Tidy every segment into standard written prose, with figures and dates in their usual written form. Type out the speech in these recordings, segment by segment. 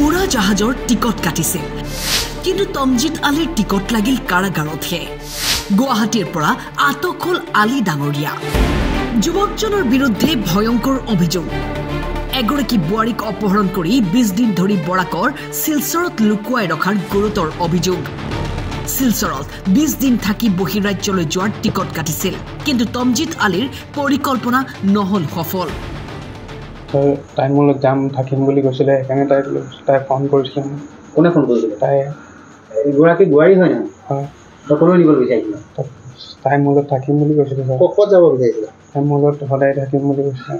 উৰা জাহাজৰ টিকট কাটিছিল কিন্তু তমজিৎ আলীৰ টিকট লাগিল কাৰাগাৰতহে গুৱাহাটীৰ পৰা আটক হল আলী ডাঙৰীয়া যুৱকজনৰ বিৰুদ্ধে ভয়ংকৰ অভিযোগ এগৰাকী বোৱাৰীক অপহৰণ কৰি 20 দিন ধৰি বৰাকৰ শিলচৰত লুকুৱাই ৰখাৰ গুৰুতৰ অভিযোগ শিলচৰত 20 দিন থাকি বহিৰাজ্যলৈ যোৱাৰ টিকট কাটিছিল কিন্তু তমজিৎ আলীৰ পৰিকল্পনা নহল সফল তাই মোৰ যাম থাকিম বুলি কৈছিলে সেইকাৰণে তাই ফোন কৰিছিলে কোনে ফোন কৰিছিলে তাই এগৰাকী বোৱাৰী হয় না হয় সকলোৱে নিব বিচাৰিছিলে তাই মোৰ লগত থাকিম বুলি কৈছিলে ক'ত যাব বিচাৰিছিলে তাই মোৰ লগত সদায় থাকিম বুলি কৈছিলে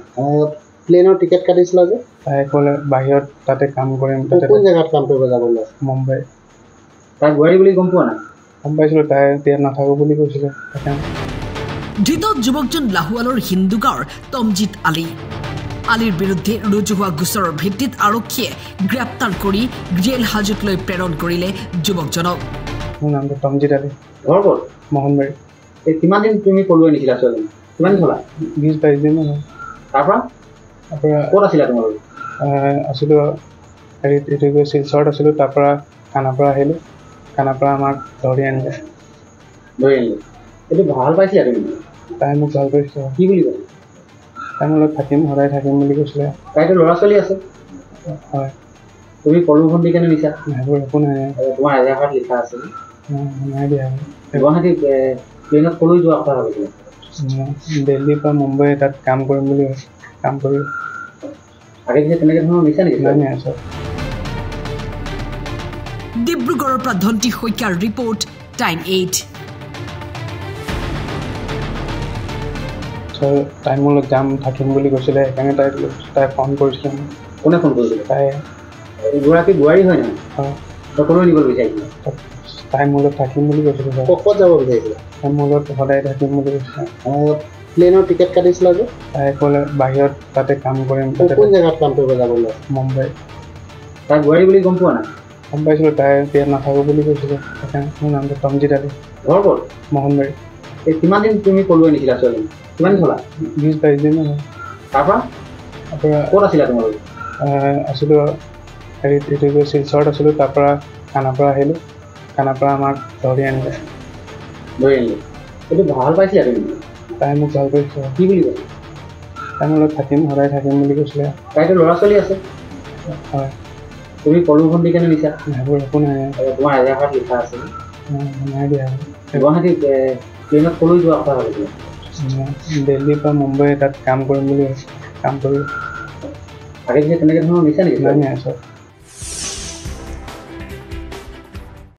প্লেনৰ টিকেট কাটিছিলা যে তাই ক'লে বাহিৰত তাতে কাম কৰিম তাতে কোন জেগাত কাম কৰিব যাব ওলাইছে মুম্বাই তাই বোৱাৰী বুলি গম পোৱা নাই গম পাইছিলোঁ তাই এতিয়া নাথাকো বুলি কৈছিলে ধৃত যুৱকজন লাহোৱালৰ হিন্দু গাঁৱৰ তমজিৎ আলী আলীৰ বিৰুদ্ধে ৰুজু হোৱা গোচৰৰ ভিত্তিত আৰক্ষীয়ে গ্ৰেপ্তাৰ কৰি জেল হাজতলৈ প্ৰেৰণ কৰিলে যুৱকজনক মোৰ নামটো তমজিৎ আলী ঘৰ ক'ত মোহনবাৰী এই কিমান দিন তুমি পলুৱাই নিছিলা ছোৱালী কিমান দিন হ'লা 20-22 দিন হ'ল তাৰপৰা ক'ত আছিলা তোমালোক আছিলোঁ হেৰিত এইটো গৈ শিলচৰত আছিলোঁ তাৰপৰা খানাপাৰা আহিলোঁ খানাপাৰা আমাক ধৰি আনিলে এইটো ভাল পাইছিলা তুমি তাই মোক ভাল কৰিছিলে কি বুলি ক'লে তাই মোৰ লগত থাকিম সদায় থাকিম বুলি কৈছিলে তাইতো ল'ৰা ছোৱালী আছে হয় তুমি পলুখন দি কেনে নিছা সেইবোৰ একো নাই তোমাৰ আধাৰ কাৰ্ড লিখা আছে নাই দিয়া গুৱাহাটী প্লেনত ক'লৈ যোৱা কথা ভাবিছিলে দিল্লীৰ পৰা মুম্বাই তাত কাম কৰিম বুলি কাম কৰি আগে পিছে তেনেকৈ ধৰণৰ নিছা নেকি নাই চব ডিব্ৰুগড়ৰ পৰা ধন্তি শইকীয়াৰ ৰিপৰ্ট টাইম 8 তাই মোৰ লগত যাম থাকিম বুলি কৈছিলে সেইকাৰণে তাই ফোন কৰিছিলে কোনে ফোন কৰিছিলে তাই এগৰাকী বোৱাৰী হয় না হয় সকলোৱে নিব বিচাৰিছিলে তাই মোৰ লগত থাকিম বুলি কৈছিলে ক'ত যাব বিচাৰিছিলে তাই মোৰ লগত সদায় থাকিম বুলি কৈছিলে প্লেনৰ টিকেট কাটিছিলা যে তাই ক'লে বাহিৰত তাতে কাম কৰিম তাতে কোন জেগাত কাম কৰিব যাব ওলাইছে মুম্বাই তাই বোৱাৰী বুলি গম পোৱা নাই গম পাইছিলোঁ তাই এতিয়া নাথাকো বুলি কৈছিলে সেইকাৰণে মোৰ নামটো তমজিৎ আলী ঘৰ ক'ত মোহনবাৰী এই কিমান দিন তুমি পলুৱাই নিছিলা ছোৱালী কিমান দিন হ'লা 20-22 দিন হ'ল তাৰপৰা ক'ত আছিলা তোমালোক আছিলোঁ হেৰিত এইটো গৈ শিলচৰত আছিলোঁ তাৰপৰা খানাপাৰা আহিলোঁ খানাপাৰা আমাক ধৰি আনিলে এইটো ভাল পাইছিলা তুমি তাই মোক ভাল কৰিছিলে কি বুলি ক'লে তাই মোৰ লগত থাকিম সদায় থাকিম বুলি কৈছিলে তাইতো ল'ৰা ছোৱালী আছে হয় তুমি পলুখন দি কেনে নিছা সেইবোৰ একো নাই তোমাৰ আধাৰ কাৰ্ড লিখা আছে নাই দিয়া গুৱাহাটী প্লেনত ক'লৈ যোৱা কথা ভাবিছিলে দিল্লীৰ পৰা মুম্বাই তাত কাম কৰিম বুলি কাম কৰি আগে পিছে তেনেকৈ ধৰণৰ নিছা নেকি নাই চব